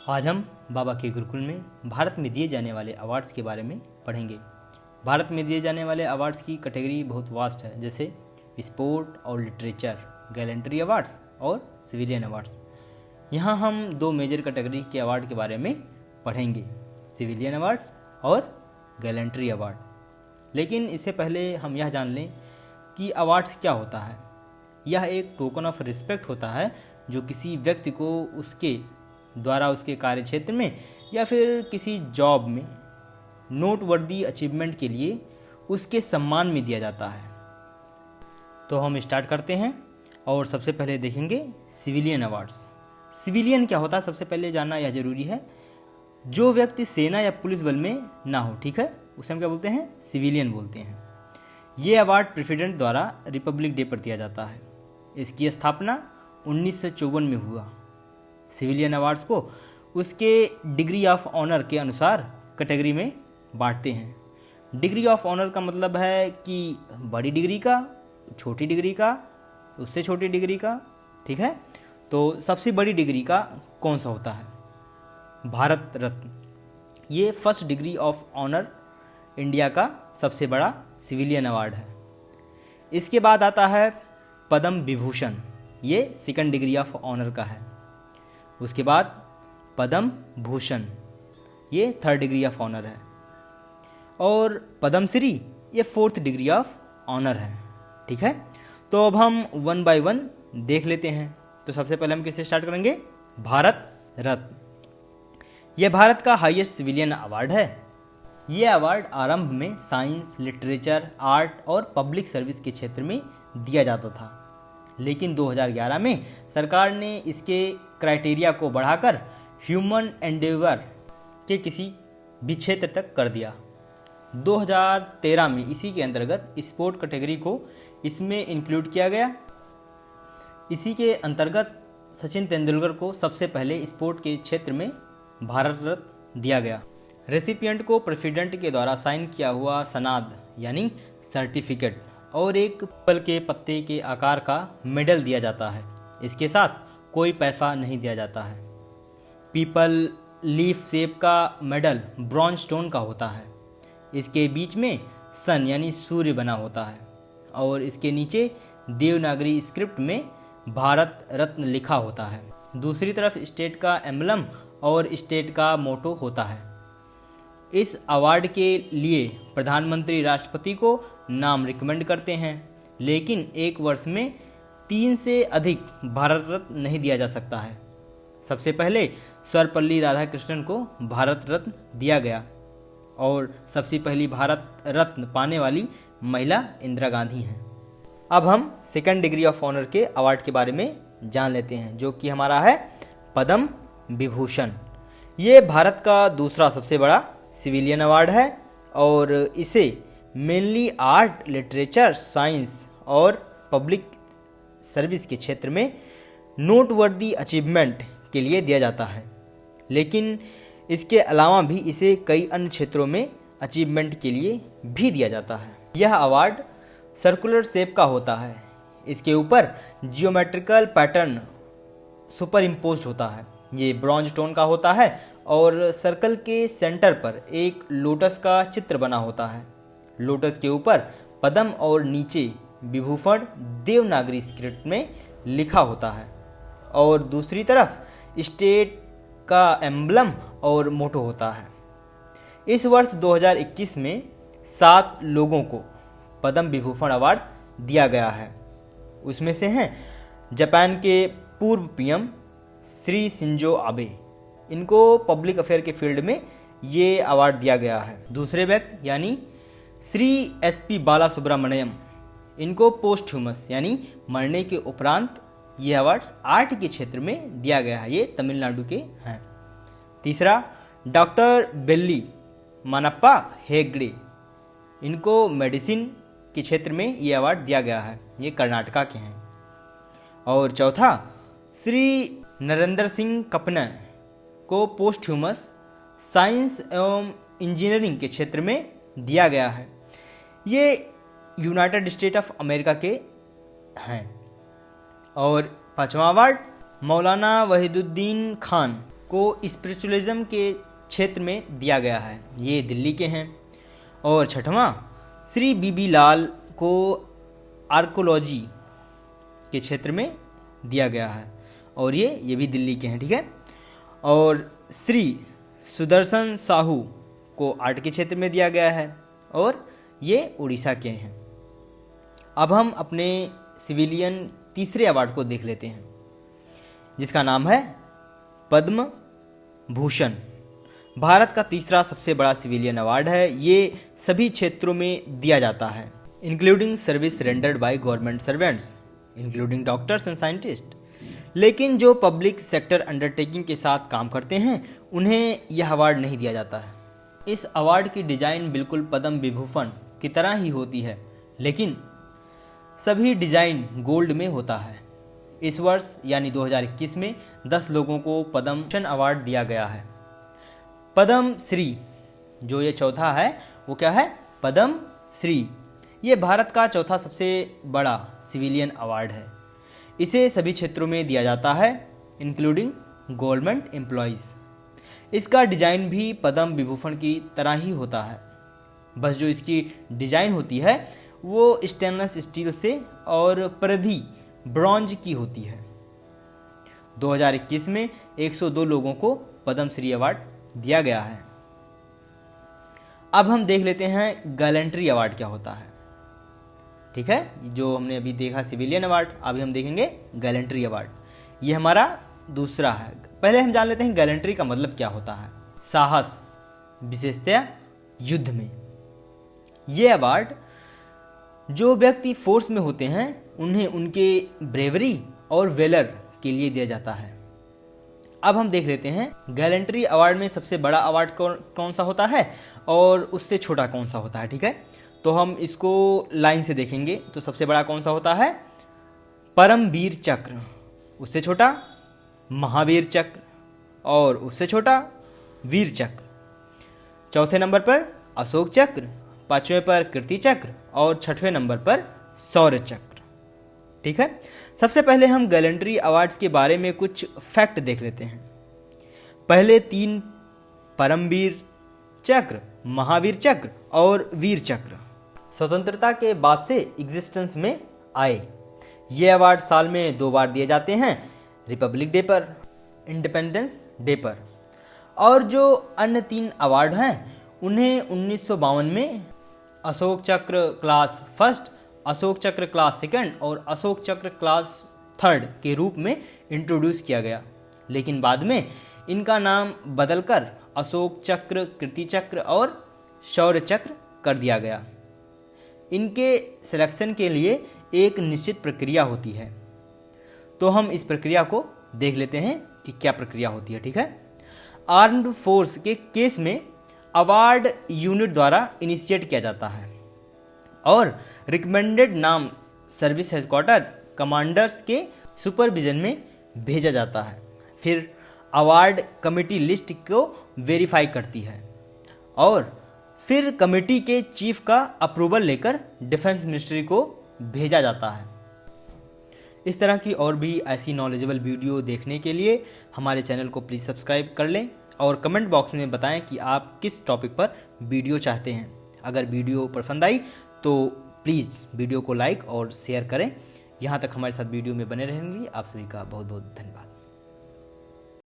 आज हम बाबा के गुरुकुल में भारत में दिए जाने वाले अवार्ड्स के बारे में पढ़ेंगे। भारत में दिए जाने वाले अवार्ड्स की कैटेगरी बहुत वास्ट है, जैसे स्पोर्ट और लिटरेचर, गैलेंट्री अवार्ड्स और सिविलियन अवार्ड्स। यहाँ हम दो मेजर कैटेगरी के अवार्ड के बारे में पढ़ेंगे, सिविलियन अवार्ड्स और गैलेंट्री अवार्ड। लेकिन इससे पहले हम यह जान लें कि अवार्ड्स क्या होता है। यह एक टोकन ऑफ रिस्पेक्ट होता है जो किसी व्यक्ति को उसके द्वारा उसके कार्य क्षेत्र में या फिर किसी जॉब में नोटवर्दी अचीवमेंट के लिए उसके सम्मान में दिया जाता है। तो हम स्टार्ट करते हैं और सबसे पहले देखेंगे सिविलियन अवार्ड्स। सिविलियन क्या होता है सबसे पहले जानना यह जरूरी है। जो व्यक्ति सेना या पुलिस बल में ना हो, ठीक है, उसे हम क्या बोलते हैं, सिविलियन बोलते हैं। ये अवार्ड प्रेसिडेंट द्वारा रिपब्लिक डे पर दिया जाता है। इसकी स्थापना 1954 में हुआ। सिविलियन अवार्ड्स को उसके डिग्री ऑफ ऑनर के अनुसार कैटेगरी में बांटते हैं। डिग्री ऑफ ऑनर का मतलब है कि बड़ी डिग्री का, छोटी डिग्री का, उससे छोटी डिग्री का, ठीक है। तो सबसे बड़ी डिग्री का कौन सा होता है, भारत रत्न। ये first degree of honour India का सबसे बड़ा सिविलियन अवार्ड है। इसके बाद आता है पद्म विभूषण, ये सेकंड डिग्री ऑफ ऑनर का है। उसके बाद पद्म भूषण, ये थर्ड डिग्री ऑफ ऑनर है। और पद्मश्री ये फोर्थ डिग्री ऑफ ऑनर है, ठीक है। तो अब हम वन बाय वन देख लेते हैं। तो सबसे पहले हम किससे स्टार्ट करेंगे, भारत रत्न। यह भारत का हाईएस्ट सिविलियन अवार्ड है। यह अवार्ड आरंभ में साइंस, लिटरेचर, आर्ट और पब्लिक सर्विस के क्षेत्र में दिया जाता था, लेकिन 2011 में सरकार ने इसके क्राइटेरिया को बढ़ाकर ह्यूमन एंडेवर के किसी भी क्षेत्र तक कर दिया। 2013 में इसी के अंतर्गत स्पोर्ट कैटेगरी को इसमें इंक्लूड किया गया। इसी के अंतर्गत सचिन तेंदुलकर को सबसे पहले स्पोर्ट के क्षेत्र में भारत रत्न दिया गया। रेसिपिएंट को प्रेसिडेंट के द्वारा साइन किया हुआ सनाद यानी सर्टिफिकेट और एक पीपल के पत्ते के आकार का मेडल दिया जाता है। इसके साथ कोई पैसा नहीं दिया जाता है। पीपल लीफ शेप का मेडल ब्रॉन्ज स्टोन का होता है। इसके बीच में सन यानी सूर्य बना होता है और इसके नीचे देवनागरी स्क्रिप्ट में भारत रत्न लिखा होता है। दूसरी तरफ स्टेट का एम्बलम और स्टेट का मोटो होता है। इस अवार्ड के लिए प्रधानमंत्री राष्ट्रपति को नाम रिकमेंड करते हैं, लेकिन एक वर्ष में 3 से अधिक भारत रत्न नहीं दिया जा सकता है। सबसे पहले सर्वपल्ली राधाकृष्णन को भारत रत्न दिया गया और सबसे पहली भारत रत्न पाने वाली महिला इंदिरा गांधी हैं। अब हम सेकंड डिग्री ऑफ ऑनर के अवार्ड के बारे में जान लेते हैं, जो कि हमारा है पद्म विभूषण। ये भारत का दूसरा सबसे बड़ा सिविलियन अवार्ड है और इसे मेनली आर्ट, लिटरेचर, साइंस और पब्लिक सर्विस के क्षेत्र में नोटवर्दी अचीवमेंट के लिए दिया जाता है, लेकिन इसके अलावा भी इसे कई अन्य क्षेत्रों में अचीवमेंट के लिए भी दिया जाता है। यह अवार्ड सर्कुलर शेप का होता है। इसके ऊपर जियोमेट्रिकल पैटर्न सुपर इम्पोज्ड होता है। ये ब्रॉन्ज स्टोन का होता है और सर्कल के सेंटर पर एक लोटस का चित्र बना होता है। लोटस के ऊपर पद्म और नीचे विभूषण देवनागरी स्क्रिप्ट में लिखा होता है और दूसरी तरफ स्टेट का एम्बलम और मोटो होता है। इस वर्ष 2021 में 7 लोगों को पद्म विभूषण अवार्ड दिया गया है। उसमें से हैं जापान के पूर्व पीएम श्री शिंजो आबे, इनको पब्लिक अफेयर के फील्ड में ये अवार्ड दिया गया है। दूसरे व्यक्ति यानी श्री एसपी बाला सुब्रमण्यम, इनको पोस्टह्यूमस यानी मरने के उपरांत ये अवार्ड आर्ट के क्षेत्र में दिया गया है। ये तमिलनाडु के हैं। तीसरा डॉक्टर बेल्ली मानप्पा हेगड़े, इनको मेडिसिन के क्षेत्र में ये अवार्ड दिया गया है। ये कर्नाटका के हैं। और चौथा श्री नरेंद्र सिंह कपना को पोस्टह्यूमस साइंस एवं इंजीनियरिंग के क्षेत्र में दिया गया है। ये यूनाइटेड स्टेट ऑफ अमेरिका के हैं। और 5वां अवार्ड मौलाना वहीदुद्दीन खान को स्पिरिचुअलिज्म के क्षेत्र में दिया गया है, ये दिल्ली के हैं। और छठवां श्री बीबी लाल को आर्कोलॉजी के क्षेत्र में दिया गया है और ये भी दिल्ली के हैं, ठीक है। और श्री सुदर्शन साहू को आर्ट के क्षेत्र में दिया गया है और ये उड़ीसा के हैं। अब हम अपने सिविलियन तीसरे अवार्ड को देख लेते हैं, जिसका नाम है पद्म भूषण। भारत का तीसरा सबसे बड़ा सिविलियन अवार्ड है। ये सभी क्षेत्रों में दिया जाता है, including service rendered by government servants, including doctors and scientist. लेकिन जो पब्लिक सेक्टर अंडरटेकिंग के साथ काम करते हैं उन्हें यह अवार्ड नहीं दिया जाता है। इस अवार्ड की डिजाइन बिल्कुल पद्म विभूषण की तरह ही होती है, लेकिन सभी डिजाइन गोल्ड में होता है। इस वर्ष यानी 2021 में 10 लोगों को पद्म भूषण अवार्ड दिया गया है। पद्म श्री जो ये चौथा है वो क्या है, पद्म श्री। ये भारत का चौथा सबसे बड़ा सिविलियन अवार्ड है। इसे सभी क्षेत्रों में दिया जाता है, इंक्लूडिंग गवर्नमेंट एम्प्लॉयज़। इसका डिजाइन भी पद्म विभूषण की तरह ही होता है, बस जो इसकी डिजाइन होती है वो स्टेनलेस स्टील से और परिधि ब्रॉन्ज की होती है। 2021 में 102 लोगों को पद्म श्री अवार्ड दिया गया है। अब हम देख लेते हैं गैलेंट्री अवार्ड क्या होता है, ठीक है। जो हमने अभी देखा सिविलियन अवार्ड, अभी हम देखेंगे गैलेंट्री अवार्ड। ये हमारा दूसरा है। पहले हम जान लेते हैं गैलेंट्री का मतलब क्या होता है। साहस, विशेषतया युद्ध में। ये अवार्ड जो व्यक्ति फोर्स में होते हैं उन्हें उनके ब्रेवरी और वेलर के लिए दिया जाता है। अब हम देख लेते हैं गैलेंट्री अवार्ड में सबसे बड़ा अवार्ड कौन सा होता है और उससे छोटा कौन सा होता है, ठीक है। तो हम इसको लाइन से देखेंगे। तो सबसे बड़ा कौन सा होता है, परमवीर चक्र, उससे छोटा महावीर चक्र और उससे छोटा वीर चक्र। चौथे नंबर पर अशोक चक्र, पांचवें पर कीर्ति चक्र और छठवें नंबर पर शौर्य चक्र, ठीक है। सबसे पहले हम गैलेंट्री अवार्ड्स के बारे में कुछ फैक्ट देख लेते हैं। पहले 3 परमवीर चक्र, महावीर चक्र और वीर चक्र स्वतंत्रता के बाद से एग्जिस्टेंस में आए। ये अवार्ड साल में 2 बार दिए जाते हैं, रिपब्लिक डे पर, इंडिपेंडेंस डे पर। और जो अन्य 3 अवार्ड हैं उन्हें 1952 में अशोक चक्र क्लास फर्स्ट, अशोक चक्र क्लास सेकंड और अशोक चक्र क्लास थर्ड के रूप में इंट्रोड्यूस किया गया। लेकिन बाद में इनका नाम बदलकर अशोक चक्र, कीर्ति चक्र और शौर्य चक्र कर दिया गया। इनके सिलेक्शन के लिए एक निश्चित प्रक्रिया होती है। तो हम इस प्रक्रिया को देख लेते हैं कि क्या प्रक्रिया होती है, ठीक है। आर्म्ड फोर्स के केस में अवार्ड यूनिट द्वारा इनिशिएट किया जाता है और रिकमेंडेड नाम सर्विस हेडक्वार्टर कमांडर्स के सुपरविजन में भेजा जाता है। फिर अवार्ड कमेटी लिस्ट को वेरीफाई करती है और फिर कमेटी के चीफ का अप्रूवल लेकर डिफेंस मिनिस्ट्री को भेजा जाता है। इस तरह की और भी ऐसी नॉलेजेबल वीडियो देखने के लिए हमारे चैनल को प्लीज़ सब्सक्राइब कर लें और कमेंट बॉक्स में बताएं कि आप किस टॉपिक पर वीडियो चाहते हैं। अगर वीडियो पसंद आई तो प्लीज़ वीडियो को लाइक और शेयर करें। यहाँ तक हमारे साथ वीडियो में बने रहने के लिए आप सभी का बहुत बहुत धन्यवाद।